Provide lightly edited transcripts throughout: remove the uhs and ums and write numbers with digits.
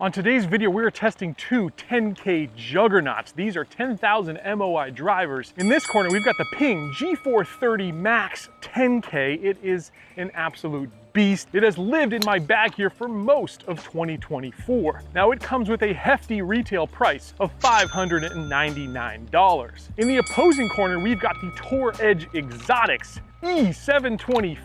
On today's video, we're testing two 10K juggernauts. These are 10,000 MOI drivers. In this corner, we've got the PING G430 Max 10K. It is an absolute beast. It has lived in my bag here for most of 2024. Now it comes with a hefty retail price of $599. In the opposing corner, we've got the Tour Edge Exotics E725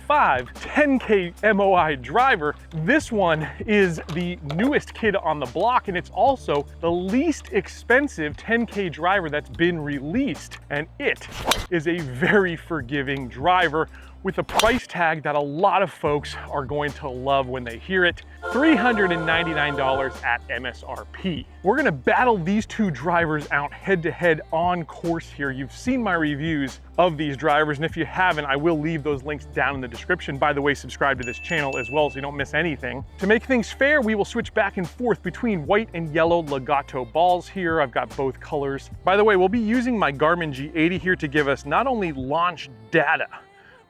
10K MOI driver. This one is the newest kid on the block, and it's also the least expensive 10K driver that's been released. And it is a very forgiving driver with a price tag that a lot of folks are going to love when they hear it. $399 at MSRP. We're gonna battle these two drivers out head to head on course here. You've seen my reviews of these drivers, and if you haven't, I will leave those links down in the description. By the way, subscribe to this channel as well so you don't miss anything. To make things fair, we will switch back and forth between white and yellow legato balls here. I've got both colors. By the way, we'll be using my Garmin G80 here to give us not only launch data,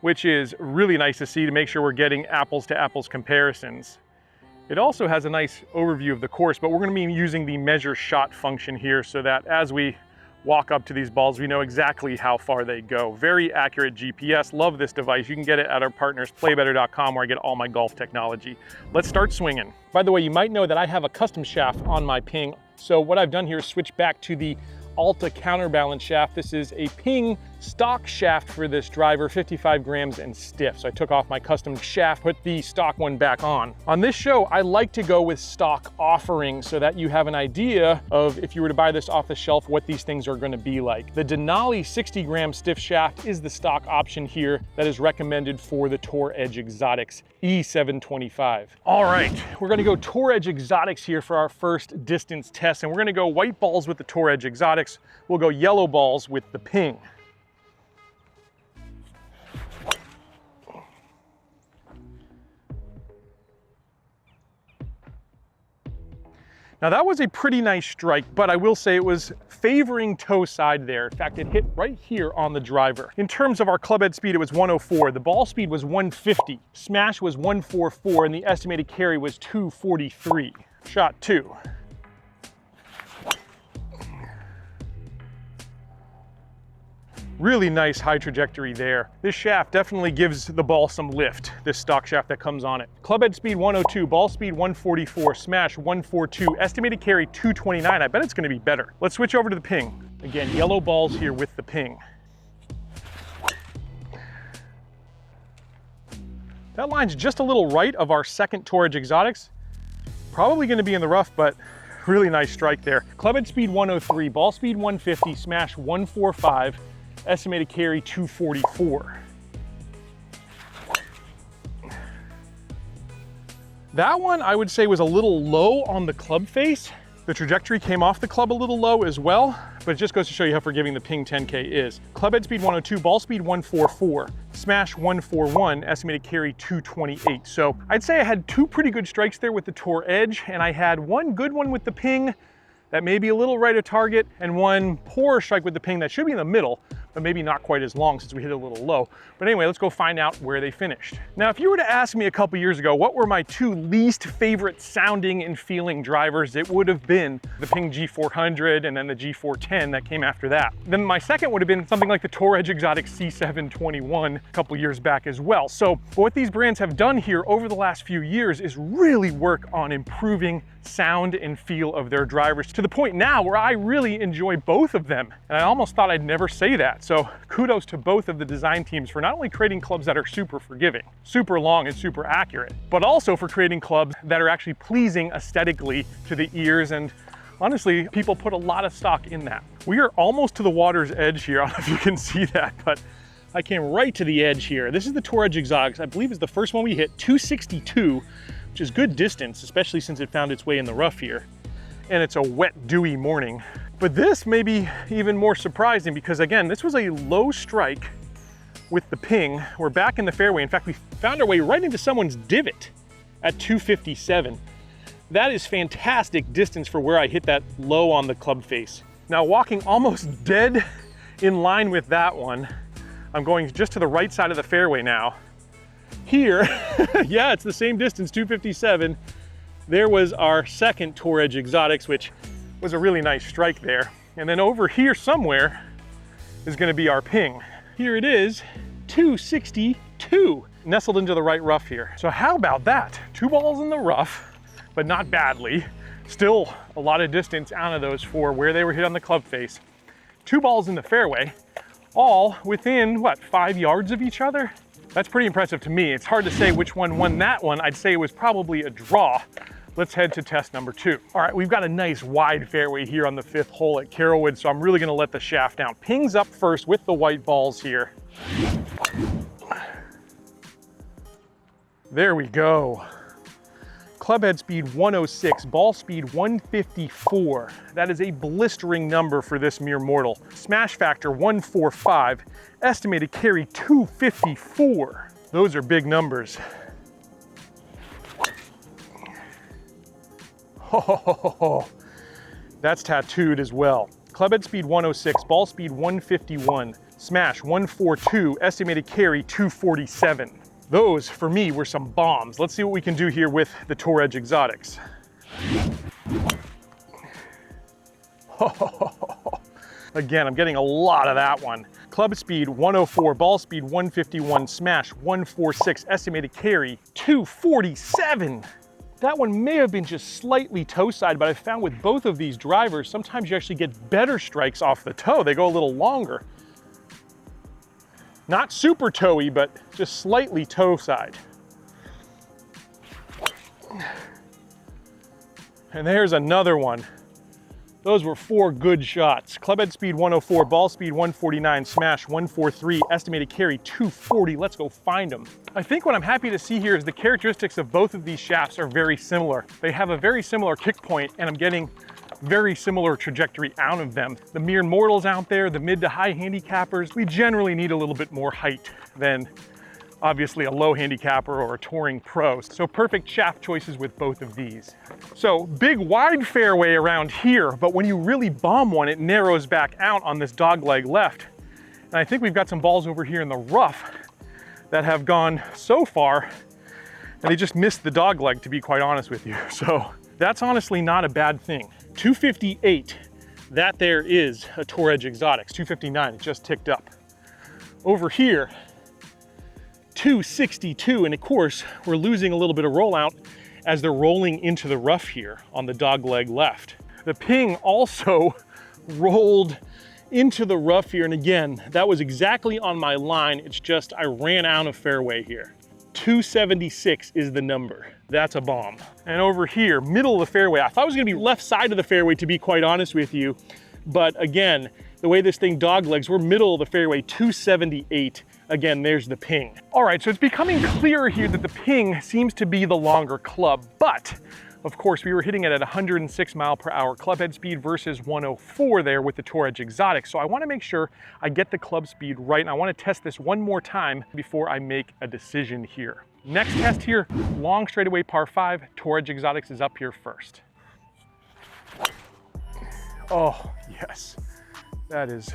which is really nice to see to make sure we're getting apples to apples comparisons. It also has a nice overview of the course, but we're gonna be using the measure shot function here so that as we walk up to these balls, we know exactly how far they go. Very accurate GPS, love this device. You can get it at our partners, playbetter.com, where I get all my golf technology. Let's start swinging. By the way, you might know that I have a custom shaft on my PING. So what I've done here is switch back to the Alta counterbalance shaft. This is a PING stock shaft for this driver, 55 grams and stiff. So I took off my custom shaft, put the stock one back on. On this show, I like to go with stock offerings so that you have an idea of, if you were to buy this off the shelf, what these things are gonna be like. The Denali 60 gram stiff shaft is the stock option here that is recommended for the Tour Edge Exotics E725. All right, we're gonna go Tour Edge Exotics here for our first distance test, and we're gonna go white balls with the Tour Edge Exotics. We'll go yellow balls with the PING. Now that was a pretty nice strike, but I will say it was favoring toe side there. In fact, it hit right here on the driver. In terms of our club head speed, it was 104. The ball speed was 150. Smash was 144, and the estimated carry was 243. Shot two. Really nice high trajectory there. This shaft definitely gives the ball some lift, this stock shaft that comes on it. Club head speed 102, ball speed 144, smash 142, estimated carry 229. I bet it's gonna be better. Let's switch over to the PING. Again, yellow balls here with the PING. That line's just a little right of our second Tour Edge Exotics. Probably gonna be in the rough, but really nice strike there. Club head speed 103, ball speed 150, smash 145, estimated carry 244. That one I would say was a little low on the club face. The trajectory came off the club a little low as well, but it just goes to show you how forgiving the PING 10K is. Club head speed 102, ball speed 144, smash 141, estimated carry 228. So I'd say I had two pretty good strikes there with the Tour Edge, and I had one good one with the PING that may be a little right of target, and one poor strike with the PING that should be in the middle, but maybe not quite as long since we hit it a little low. But anyway, let's go find out where they finished. Now, if you were to ask me a couple years ago, what were my two least favorite sounding and feeling drivers, it would have been the PING G400 and then the G410 that came after that. Then my second would have been something like the Tour Edge Exotics E725 a couple years back as well. So what these brands have done here over the last few years is really work on improving sound and feel of their drivers to the point now where I really enjoy both of them. And I almost thought I'd never say that. So kudos to both of the design teams for not only creating clubs that are super forgiving, super long and super accurate, but also for creating clubs that are actually pleasing aesthetically to the ears. And honestly, people put a lot of stock in that. We are almost to the water's edge here. I don't know if you can see that, but I came right to the edge here. This is the Tour Edge Exotics. I believe is the first one we hit, 262, which is good distance, especially since it found its way in the rough here. And it's a wet, dewy morning. But this may be even more surprising because again, this was a low strike with the PING. We're back in the fairway. In fact, we found our way right into someone's divot at 257. That is fantastic distance for where I hit that low on the club face. Now walking almost dead in line with that one, I'm going just to the right side of the fairway now. Here, yeah, it's the same distance, 257. There was our second Tour Edge Exotics, which was a really nice strike there. And then over here somewhere is gonna be our ping. Here it is, 262, nestled into the right rough here. So how about that? 2 balls in the rough, but not badly. Still a lot of distance out of those for where they were hit on the club face. 2 balls in the fairway, all within, what, 5 yards of each other? That's pretty impressive to me. It's hard to say which one won that one. I'd say it was probably a draw. Let's head to test number 2. All right, we've got a nice wide fairway here on the 5th hole at Carrollwood, so I'm really gonna let the shaft down. Ping's up first with the white balls here. There we go. Club head speed 106, ball speed 154. That is a blistering number for this mere mortal. Smash factor 145, estimated carry 254. Those are big numbers. Oh, that's tattooed as well. Club head speed 106, ball speed 151, smash 142, estimated carry 247. Those, for me, were some bombs. Let's see what we can do here with the Tour Edge Exotics. Again, I'm getting a lot of that one. Club speed 104, ball speed 151, smash 146, estimated carry 247. That one may have been just slightly toe side, but I found with both of these drivers, sometimes you actually get better strikes off the toe. They go a little longer. Not super toe-y, but just slightly toe side. And there's another one. Those were 4 good shots. Club head speed 104, ball speed 149, smash 143, estimated carry 240. Let's go find them. I think what I'm happy to see here is the characteristics of both of these shafts are very similar. They have a very similar kick point, and I'm getting very similar trajectory out of them. The mere mortals out there, the mid to high handicappers, we generally need a little bit more height than obviously a low handicapper or a touring pro. So perfect shaft choices with both of these. So big wide fairway around here, but when you really bomb one, it narrows back out on this dogleg left. And I think we've got some balls over here in the rough that have gone so far, and they just missed the dogleg, to be quite honest with you. So that's honestly not a bad thing. 258, that there is a Tour Edge Exotics. 259, it just ticked up. Over here, 262, and of course, we're losing a little bit of rollout as they're rolling into the rough here on the dogleg left. The ping also rolled into the rough here, and again, that was exactly on my line. It's just I ran out of fairway here. 276 is the number. That's a bomb. And over here, middle of the fairway, I thought it was gonna be left side of the fairway, to be quite honest with you. But again, the way this thing doglegs, we're middle of the fairway, 278. Again, there's the ping. All right, so it's becoming clearer here that the ping seems to be the longer club, but of course, we were hitting it at 106 mile per hour club head speed versus 104 there with the Tour Edge Exotic. So I wanna make sure I get the club speed right, and I wanna test this one more time before I make a decision here. Next test here, long straightaway par 5, Tour Edge Exotics is up here first. Oh, yes. That is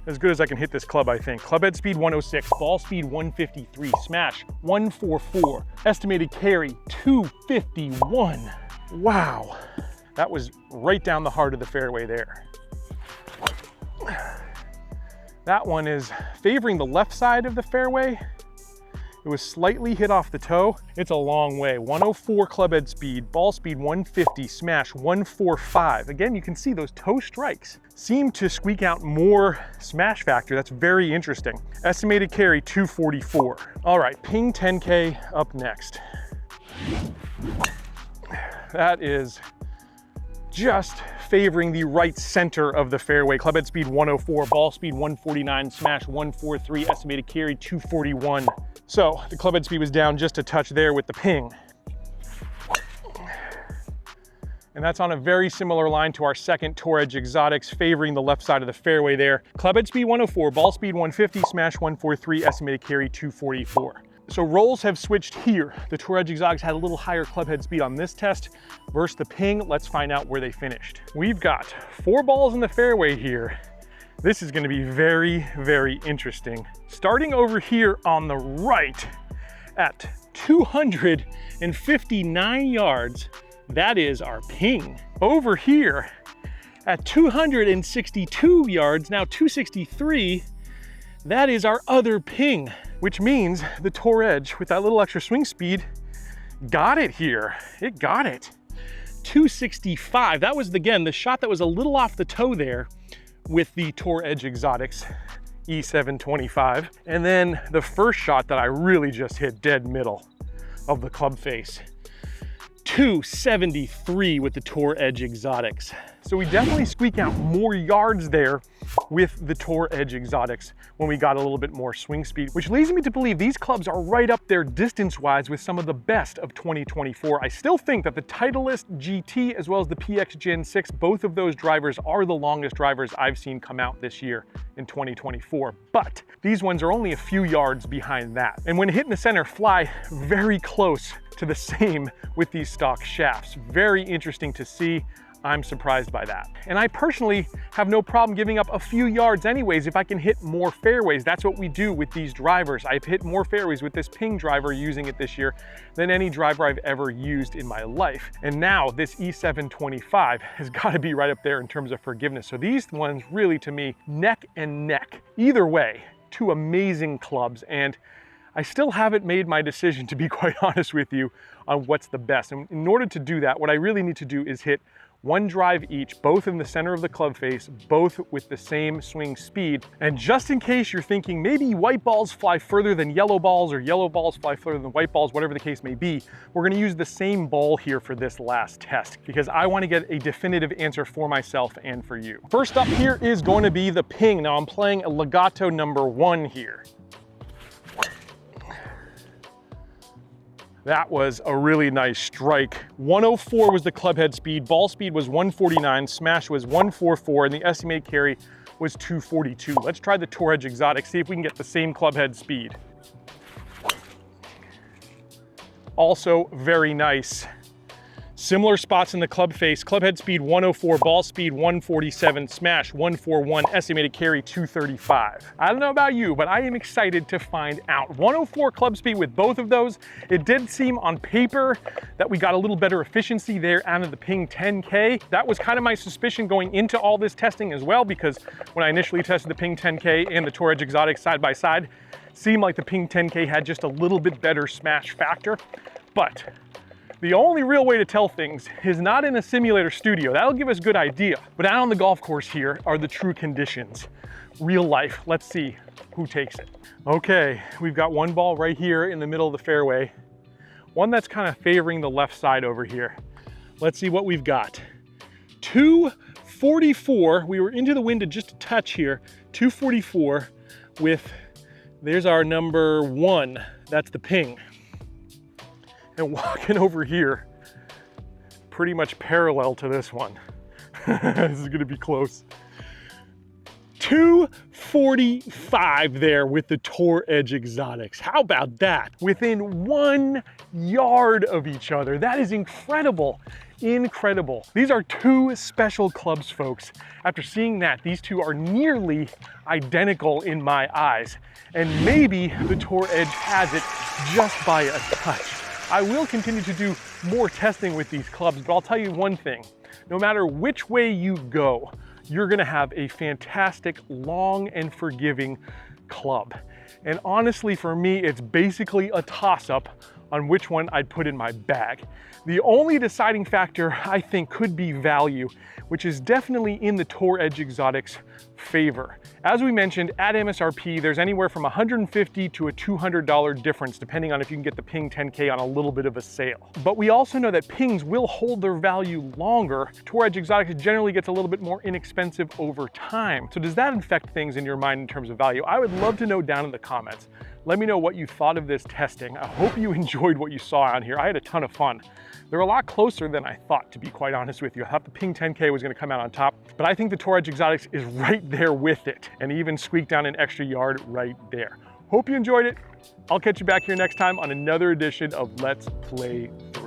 as good as I can hit this club, I think. Club head speed 106, ball speed 153, smash 144, estimated carry 251. Wow, that was right down the heart of the fairway there. That one is favoring the left side of the fairway. It was slightly hit off the toe. It's a long way. 104 club head speed, ball speed 150, smash 145. Again, you can see those toe strikes seem to squeak out more smash factor. That's very interesting. Estimated carry 244. All right, ping 10K up next. That is just favoring the right center of the fairway. Club head speed 104, ball speed 149, smash 143, estimated carry 241. So the club head speed was down just a touch there with the ping. And that's on a very similar line to our second Tour Edge Exotics, favoring the left side of the fairway there. Club head speed 104, ball speed 150, smash 143, estimated carry 244. So roles have switched here. The Tour Edge Exotics had a little higher club head speed on this test versus the ping. Let's find out where they finished. We've got 4 balls in the fairway here. This is gonna be very, very interesting. Starting over here on the right at 259 yards, that is our Ping. Over here at 262 yards, now 263, that is our other Ping, which means the Tour Edge with that little extra swing speed got it here. It got it. 265. That was, again, the shot that was a little off the toe there with the Tour Edge Exotics E725. And then the first shot that I really just hit dead middle of the club face. 273 with the Tour Edge Exotics. So we definitely squeak out more yards there with the Tour Edge Exotics when we got a little bit more swing speed, which leads me to believe these clubs are right up there distance-wise with some of the best of 2024. I still think that the Titleist GT as well as the PX Gen 6, both of those drivers are the longest drivers I've seen come out this year in 2024, but these ones are only a few yards behind that. And when hitting the center, fly very close to the same with these stock shafts. Very interesting to see. I'm surprised by that. And I personally have no problem giving up a few yards anyways if I can hit more fairways. That's what we do with these drivers. I've hit more fairways with this Ping driver using it this year than any driver I've ever used in my life. And now this E725 has got to be right up there in terms of forgiveness. So these ones really, to me, neck and neck. Either way, two amazing clubs, and I still haven't made my decision, to be quite honest with you, on what's the best. And in order to do that, what I really need to do is hit one drive each, both in the center of the club face, both with the same swing speed. And just in case you're thinking maybe white balls fly further than yellow balls or yellow balls fly further than white balls, whatever the case may be, we're gonna use the same ball here for this last test because I wanna get a definitive answer for myself and for you. First up here is going to be the Ping. Now I'm playing a Legato #1 here. That was a really nice strike. 104 was the club head speed, ball speed was 149, smash was 144, and the estimated carry was 242. Let's try the Tour Edge Exotic, see if we can get the same club head speed. Also very nice. Similar spots in the club face, club head speed 104, ball speed 147, smash 141, estimated carry 235. I don't know about you, but I am excited to find out. 104 club speed with both of those. It did seem on paper that we got a little better efficiency there out of the Ping 10K. That was kind of my suspicion going into all this testing as well, because when I initially tested the Ping 10K and the Tour Edge Exotic side by side, seemed like the Ping 10K had just a little bit better smash factor. But the only real way to tell things is not in a simulator studio. That'll give us a good idea. But out on the golf course here are the true conditions. Real life. Let's see who takes it. Okay, we've got one ball right here in the middle of the fairway. One that's kind of favoring the left side over here. Let's see what we've got. 244. We were into the wind just a touch here. 244 with, there's our #1. That's the Ping. And walking over here, pretty much parallel to this one. This is gonna be close. 245 there with the Tour Edge Exotics. How about that? Within 1 yard of each other. That is incredible. Incredible. These are two special clubs, folks. After seeing that, these two are nearly identical in my eyes. And maybe the Tour Edge has it just by a touch. I will continue to do more testing with these clubs, but I'll tell you one thing. No matter which way you go, you're gonna have a fantastic, long and forgiving club. And honestly, for me, it's basically a toss-up on which one I'd put in my bag. The only deciding factor I think could be value, which is definitely in the Tour Edge Exotics' favor. As we mentioned, at MSRP, there's anywhere from $150 to a $200 difference, depending on if you can get the Ping 10K on a little bit of a sale. But we also know that Pings will hold their value longer. Tour Edge Exotics generally gets a little bit more inexpensive over time. So does that affect things in your mind in terms of value? I would love to know down in the comments. Let me know what you thought of this testing. I hope you enjoyed what you saw on here. I had a ton of fun. They're a lot closer than I thought, to be quite honest with you. I thought the Ping 10K was gonna come out on top, but I think the Tour Edge Exotics is right there with it and even squeaked down an extra yard right there. Hope you enjoyed it. I'll catch you back here next time on another edition of Let's Play 3.